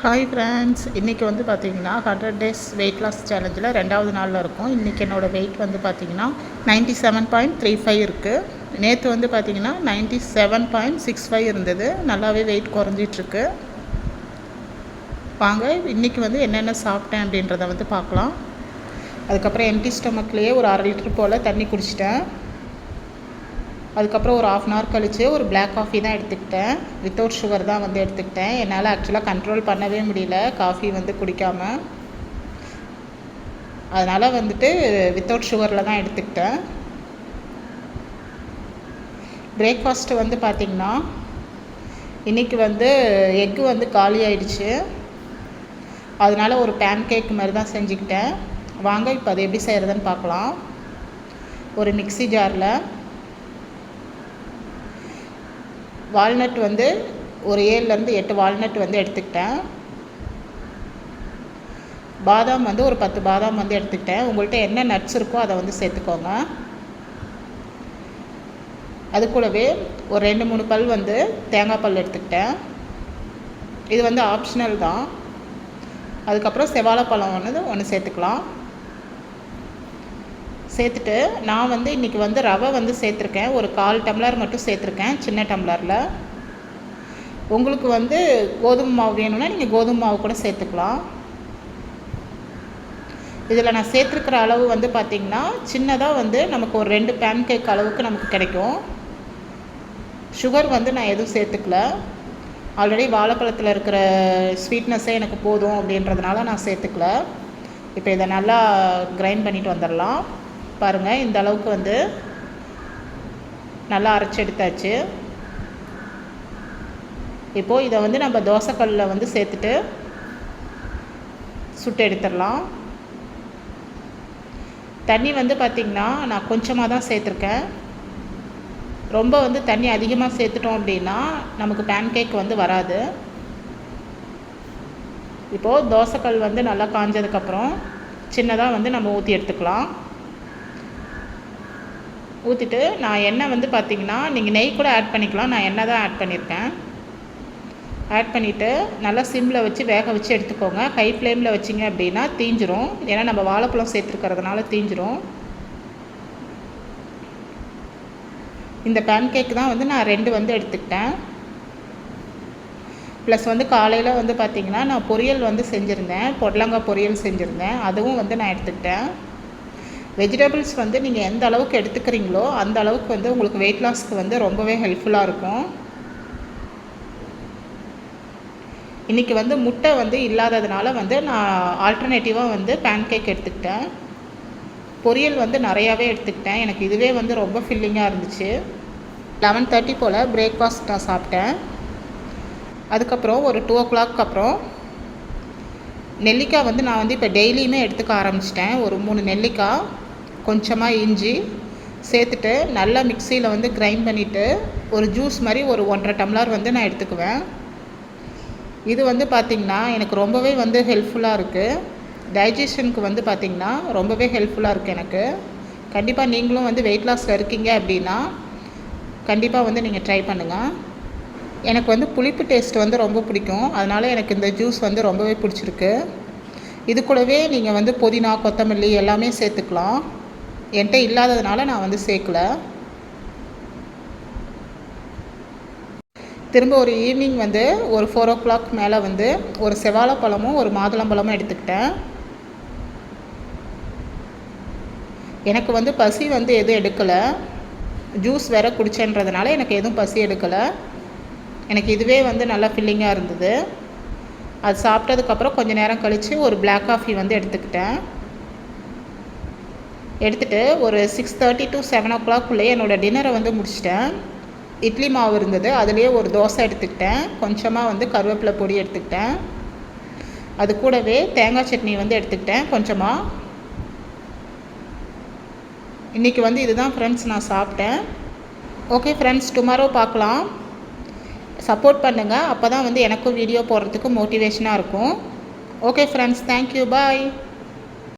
Hi friends, இன்றைக்கி வந்து பார்த்திங்கன்னா 100 டேஸ் வெயிட் லாஸ் சேலஞ்சில் 2வது நாளில் இருக்கும். இன்றைக்கி என்னோடய வெயிட் வந்து பார்த்திங்கன்னா 97.35 இருக்குது. நேற்று வந்து பார்த்திங்கன்னா 97.65 இருந்தது. நல்லாவே வெயிட் குறைஞ்சிட்ருக்கு. வாங்க இன்றைக்கி வந்து என்னென்ன சாப்பிட்டேன் அப்படின்றத வந்து பார்க்கலாம். அதுக்கப்புறம் எம்டி ஸ்டொமக்லேயே ஒரு 1/2 லிட்டர் போல் தண்ணி குடிச்சிட்டேன். அதுக்கப்புறம் ஒரு 1/2 hour கழித்து ஒரு பிளாக் காஃபி தான் எடுத்துக்கிட்டேன். வித்தவுட் சுகர் தான் வந்து எடுத்துக்கிட்டேன். என்னால் ஆக்சுவலாக கண்ட்ரோல் பண்ணவே முடியல காஃபி வந்து குடிக்காமல். அதனால் வந்துட்டு வித்தவுட் சுகரில் தான் எடுத்துக்கிட்டேன். பிரேக்ஃபாஸ்ட்டு வந்து பார்த்திங்கன்னா இன்றைக்கி வந்து எக்கு வந்து காலி ஆயிடுச்சு. அதனால் ஒரு பேன் கேக் மாதிரி தான் செஞ்சுக்கிட்டேன். வாங்க இப்போ அது எப்படி செய்கிறதுன்னு பார்க்கலாம். ஒரு மிக்ஸி ஜாரில் வால்நட் வந்து ஒரு 7லேருந்து 8 வால்நட் வந்து எடுத்துக்கிட்டேன். பாதாம் வந்து ஒரு 10 பாதாம் வந்து எடுத்துக்கிட்டேன். உங்கள்கிட்ட என்ன நட்ஸ் இருக்கோ அதை வந்து சேர்த்துக்கோங்க. அது கூடவே ஒரு 2-3 பல் வந்து தேங்காய் பல் எடுத்துக்கிட்டேன். இது வந்து ஆப்ஷனல் தான். அதுக்கப்புறம் செவ்வாழைப்பழம் ஒன்று சேர்த்துக்கலாம். சேர்த்துட்டு நான் வந்து இன்றைக்கி வந்து ரவை வந்து சேர்த்துருக்கேன். ஒரு 1/4 டம்ளர் மட்டும் சேர்த்துருக்கேன், சின்ன டம்ளரில். உங்களுக்கு வந்து கோதுமை மாவு வேணும்னா நீங்கள் கோதுமை மாவு கூட சேர்த்துக்கலாம். இதில் நான் சேர்த்துருக்கிற அளவு வந்து பார்த்திங்கன்னா சின்னதாக வந்து நமக்கு ஒரு 2 பேன் கேக் அளவுக்கு நமக்கு கிடைக்கும். சுகர் வந்து நான் எதுவும் சேர்த்துக்கல. ஆல்ரெடி வாழைப்பழத்தில் இருக்கிற ஸ்வீட்னஸ்ஸே எனக்கு போதும் அப்படின்றதுனால நான் சேர்த்துக்கல. இப்போ இதை நல்லா கிரைண்ட் பண்ணிட்டு வந்துடலாம். பாருங்கள், இந்த அளவுக்கு வந்து நல்லா அரைச்சி எடுத்தாச்சு. இப்போது இதை வந்து நம்ம தோசைக்கல்லில் வந்து சேர்த்துட்டு சுட்டு எடுத்துடலாம். தண்ணி வந்து பார்த்திங்கன்னா நான் கொஞ்சமாக தான் சேர்த்துருக்கேன். ரொம்ப வந்து தண்ணி அதிகமாக சேர்த்துட்டோம் அப்படின்னா நமக்கு பேன் கேக் வந்து வராது. இப்போது தோசைக்கல் வந்து நல்லா காஞ்சதுக்கப்புறம் சின்னதாக வந்து நம்ம ஊற்றி எடுத்துக்கலாம். ஊற்றிட்டு நான் எண்ணெய் வந்து பார்த்திங்கன்னா நீங்கள் நெய் கூட ஆட் பண்ணிக்கலாம். நான் எண்ணெய் தான் ஆட் பண்ணியிருக்கேன். ஆட் பண்ணிவிட்டு நல்லா சிம்மில் வச்சு வேக வச்சு எடுத்துக்கோங்க. ஹை ஃப்ளேமில் வச்சிங்க அப்படின்னா தீஞ்சிரும். ஏன்னா நம்ம வாழைப்பழம் சேர்த்துருக்கிறதுனால தீஞ்சிரும். இந்த பேன் கேக் தான் வந்து நான் 2 வந்து எடுத்துக்கிட்டேன். ப்ளஸ் வந்து காலையில் வந்து பார்த்திங்கன்னா நான் பொரியல் வந்து செஞ்சுருந்தேன். பொடலங்காய் பொரியல் செஞ்சுருந்தேன். அதுவும் வந்து நான் எடுத்துக்கிட்டேன். வெஜிடபிள்ஸ் வந்து நீங்கள் எந்த அளவுக்கு எடுத்துக்கிறீங்களோ அந்த அளவுக்கு வந்து உங்களுக்கு வெயிட் லாஸ்க்கு வந்து ரொம்பவே ஹெல்ப்ஃபுல்லாக இருக்கும். இன்றைக்கி வந்து முட்டை வந்து இல்லாததுனால வந்து நான் ஆல்டர்னேட்டிவாக வந்து பேன் கேக் எடுத்துக்கிட்டேன். பொரியல் வந்து நிறையாவே எடுத்துக்கிட்டேன். எனக்கு இதுவே வந்து ரொம்ப ஃபில்லிங்காக இருந்துச்சு. 11:30 போல் பிரேக்ஃபாஸ்ட் நான் சாப்பிட்டேன். அதுக்கப்புறம் ஒரு 2 o'clock அப்புறம் நெல்லிக்காய் வந்து நான் வந்து இப்போ டெய்லியுமே எடுத்துக்க ஆரம்பிச்சிட்டேன். ஒரு 3 நெல்லிக்காய், கொஞ்சமாக இஞ்சி சேர்த்துட்டு நல்லா மிக்சியில் வந்து கிரைண்ட் பண்ணிவிட்டு ஒரு ஜூஸ் மாதிரி ஒரு 1.5 டம்ளர் வந்து நான் எடுத்துக்குவேன். இது வந்து பார்த்திங்கன்னா எனக்கு ரொம்பவே வந்து ஹெல்ப்ஃபுல்லாக இருக்குது. டைஜஷனுக்கு வந்து பார்த்திங்கன்னா ரொம்பவே ஹெல்ப்ஃபுல்லாக இருக்குது எனக்கு. கண்டிப்பாக நீங்களும் வந்து வெயிட் லாஸில் இருக்கீங்க அப்படின்னா கண்டிப்பாக வந்து நீங்கள் ட்ரை பண்ணுங்கள். எனக்கு வந்து புளிப்பு டேஸ்ட் வந்து ரொம்ப பிடிக்கும். அதனால் எனக்கு இந்த ஜூஸ் வந்து ரொம்பவே பிடிச்சிருக்கு. இது கூடவே நீங்கள் வந்து புதினா, கொத்தமல்லி எல்லாமே சேர்த்துக்கலாம். என்கிட்ட இல்லாததுனால நான் வந்து சேர்க்கல. திரும்ப ஒரு ஈவினிங் வந்து ஒரு 4 o'clock மேலே வந்து ஒரு செவ்வாழைப்பழமும் ஒரு மாதுளம்பழமும் எடுத்துக்கிட்டேன். எனக்கு வந்து பசி வந்து எதுவும் எடுக்கலை. ஜூஸ் வேறு குடிச்சேன்றதுனால எனக்கு எதுவும் பசி எடுக்கலை. எனக்கு இதுவே வந்து நல்லா ஃபில்லிங்காக இருந்தது. அது சாப்பிட்டதுக்கப்புறம் கொஞ்சம் நேரம் கழித்து ஒரு பிளாக் காஃபி வந்து எடுத்துக்கிட்டேன். எடுத்துகிட்டு ஒரு 6:30 to 7 o'clock என்னோடய டின்னரை வந்து முடிச்சிட்டேன். இட்லி மாவு இருந்தது, அதுலேயே ஒரு தோசை எடுத்துக்கிட்டேன். கொஞ்சமாக வந்து கருவேப்பிலை பொடி எடுத்துக்கிட்டேன். அது கூடவே தேங்காய் சட்னி வந்து எடுத்துக்கிட்டேன் கொஞ்சமாக. இன்றைக்கி வந்து இதுதான் ஃப்ரெண்ட்ஸ் நான் சாப்பிட்டேன். ஓகே ஃப்ரெண்ட்ஸ், டுமாரோ பார்க்கலாம். சப்போர்ட் பண்ணுங்கள். அப்போ தான் வந்து எனக்கும் வீடியோ போடுறதுக்கு மோட்டிவேஷனாக இருக்கும். ஓகே ஃப்ரெண்ட்ஸ், தேங்க்யூ, பாய்.